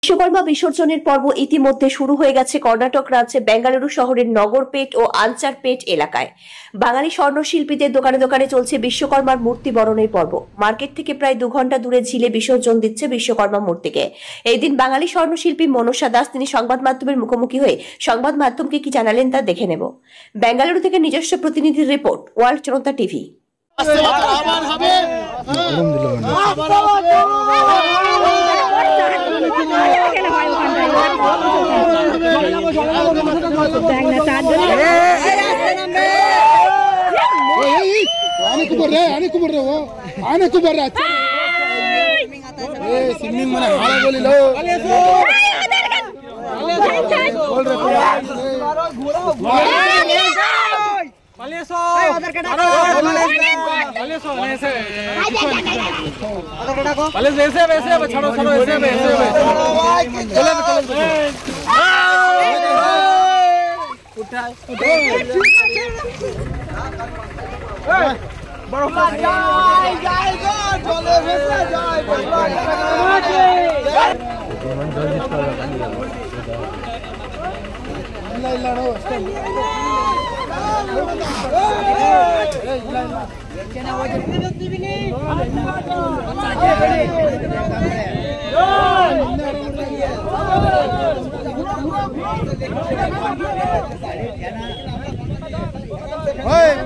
বিশ্বকর্মা বিসর্জনের পর্ব ইতিমধ্যে শুরু হয়ে গেছে কর্ণাটক রাজ্যে বেঙ্গালুরু শহরের নগরপেট ও আনচারপেট এলাকায়। বাঙালি স্বর্ণশিল্পীদের দোকানে দোকানে চলছে বিশ্বকর্মার মূর্তি বরণের পর্ব। মার্কেট থেকে প্রায় 2 ঘন্টা দূরে ঝিলে বিসর্জন দিচ্ছে বিশ্বকর্মা মূর্তিকে। এই দিন বাঙালি স্বর্ণশিল্পী মনসা দাস তিনি সংবাদ মাধ্যমের মুখোমুখি হয়ে সংবাদ মাধ্যমকে কি জানালেন তা দেখে নেব। বেঙ্গালুরু থেকে নিজস্ব প্রতিনিধির রিপোর্ট, ওয়ার্ল্ড জনতা টিভি।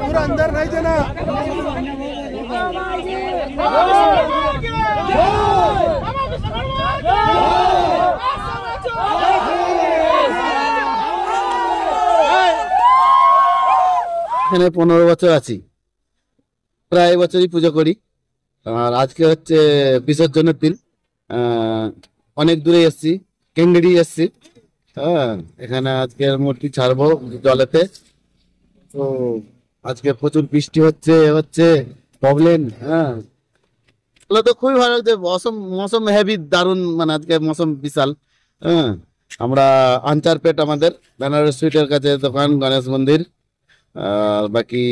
पूरा अंदर नहीं जाना। এখানে 15 বছর আছি, প্রায় বছরই পুজো করি। আর আজকে হচ্ছে বিসর্জনের দিন। অনেক দূরে এসছি, কেঙ্গেরি এসছি। এখানে আজকে মূর্তি ছাড়বো জলেতে। তো আজকে প্রচুর বৃষ্টি হচ্ছে প্রবলেম। তো খুবই ভালো লাগছে, মৌসুম হেভি দারুণ, মানে আজকে মৌসুম বিশাল। আমরা আনচারপেট আমাদের বেনারস সুইটের কাছে দোকান, গণেশ মন্দির। আর বাকি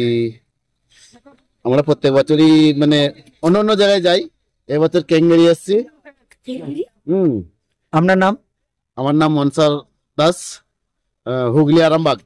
আমরা প্রত্যেক বছরই মানে অন্য জায়গায় যাই। এবছর কেঙ্গেরি এসছি। আপনার নাম? আমার নাম মনসা দাস, হুগলি আরামবাগ।